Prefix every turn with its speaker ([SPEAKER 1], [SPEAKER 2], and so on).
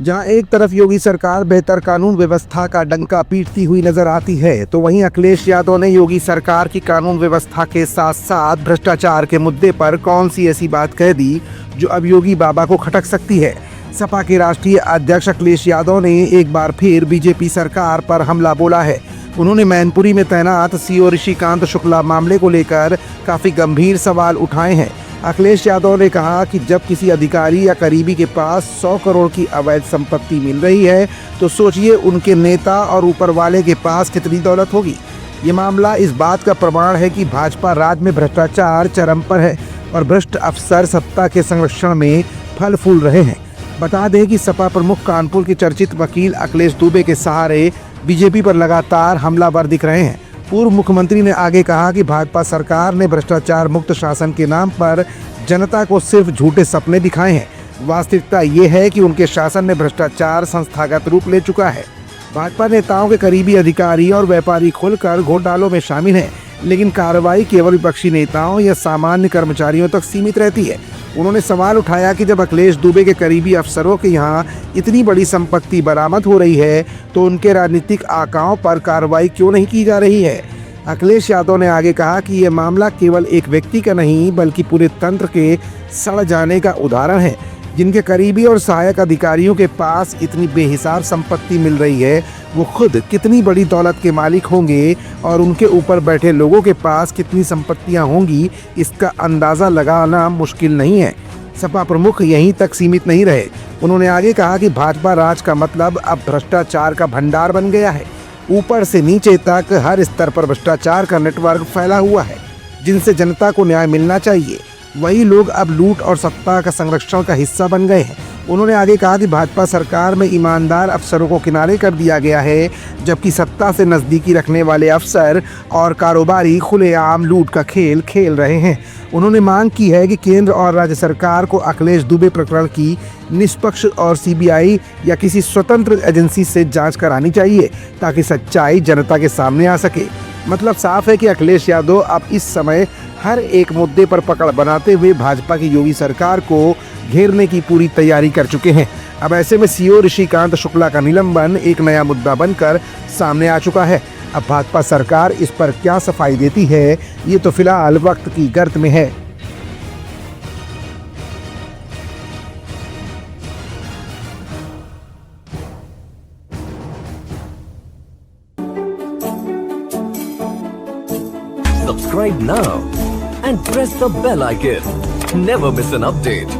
[SPEAKER 1] जहां एक तरफ योगी सरकार बेहतर कानून व्यवस्था का डंका पीटती हुई नजर आती है, तो वहीं अखिलेश यादव ने योगी सरकार की कानून व्यवस्था के साथ साथ भ्रष्टाचार के मुद्दे पर कौन सी ऐसी बात कह दी जो अब योगी बाबा को खटक सकती है। सपा के राष्ट्रीय अध्यक्ष अखिलेश यादव ने एक बार फिर बीजेपी सरकार पर हमला बोला है। उन्होंने मैनपुरी में तैनात सीओ ऋषिकांत शुक्ला मामले को लेकर काफी गंभीर सवाल उठाए हैं। अखिलेश यादव ने कहा कि जब किसी अधिकारी या करीबी के पास 100 करोड़ की अवैध संपत्ति मिल रही है, तो सोचिए उनके नेता और ऊपर वाले के पास कितनी दौलत होगी। ये मामला इस बात का प्रमाण है कि भाजपा राज में भ्रष्टाचार चरम पर है और भ्रष्ट अफसर सत्ता के संरक्षण में फल फूल रहे हैं। बता दें कि सपा प्रमुख कानपुर के चर्चित वकील अखिलेश दुबे के सहारे बीजेपी पर लगातार हमलावर दिख रहे हैं। पूर्व मुख्यमंत्री ने आगे कहा कि भाजपा सरकार ने भ्रष्टाचार मुक्त शासन के नाम पर जनता को सिर्फ झूठे सपने दिखाए हैं। वास्तविकता ये है कि उनके शासन में भ्रष्टाचार संस्थागत रूप ले चुका है। भाजपा नेताओं के करीबी अधिकारी और व्यापारी खुलकर घोटालों में शामिल हैं, लेकिन कार्रवाई केवल विपक्षी नेताओं या सामान्य कर्मचारियों तक सीमित रहती है। उन्होंने सवाल उठाया कि जब अखिलेश दुबे के करीबी अफसरों के यहाँ इतनी बड़ी संपत्ति बरामद हो रही है, तो उनके राजनीतिक आकाओं पर कार्रवाई क्यों नहीं की जा रही है। अखिलेश यादव ने आगे कहा कि यह मामला केवल एक व्यक्ति का नहीं बल्कि पूरे तंत्र के सड़ जाने का उदाहरण है। जिनके करीबी और सहायक अधिकारियों के पास इतनी बेहिसाब संपत्ति मिल रही है, वो खुद कितनी बड़ी दौलत के मालिक होंगे और उनके ऊपर बैठे लोगों के पास कितनी संपत्तियां होंगी, इसका अंदाज़ा लगाना मुश्किल नहीं है। सपा प्रमुख यहीं तक सीमित नहीं रहे। उन्होंने आगे कहा कि भाजपा राज का मतलब अब भ्रष्टाचार का भंडार बन गया है। ऊपर से नीचे तक हर स्तर पर भ्रष्टाचार का नेटवर्क फैला हुआ है, जिनसे जनता को न्याय मिलना चाहिए। वही लोग अब लूट और सत्ता का संरक्षण का हिस्सा बन गए हैं। उन्होंने आगे कहा कि भाजपा सरकार में ईमानदार अफसरों को किनारे कर दिया गया है, जबकि सत्ता से नज़दीकी रखने वाले अफसर और कारोबारी खुलेआम लूट का खेल खेल रहे हैं। उन्होंने मांग की है कि केंद्र और राज्य सरकार को अखिलेश दुबे प्रकरण की निष्पक्ष और सीबीआई या किसी स्वतंत्र एजेंसी से जांच करानी चाहिए, ताकि सच्चाई जनता के सामने आ सके। मतलब साफ है कि अखिलेश यादव अब इस समय हर एक मुद्दे पर पकड़ बनाते हुए भाजपा की योगी सरकार को घेरने की पूरी तैयारी कर चुके हैं। अब ऐसे में सीओ ऋषिकांत शुक्ला का निलंबन एक नया मुद्दा बनकर सामने आ चुका है। अब भाजपा सरकार इस पर क्या सफाई देती है, ये तो फिलहाल वक्त की गर्त में है।
[SPEAKER 2] Subscribe now and press the bell icon. Never miss an update.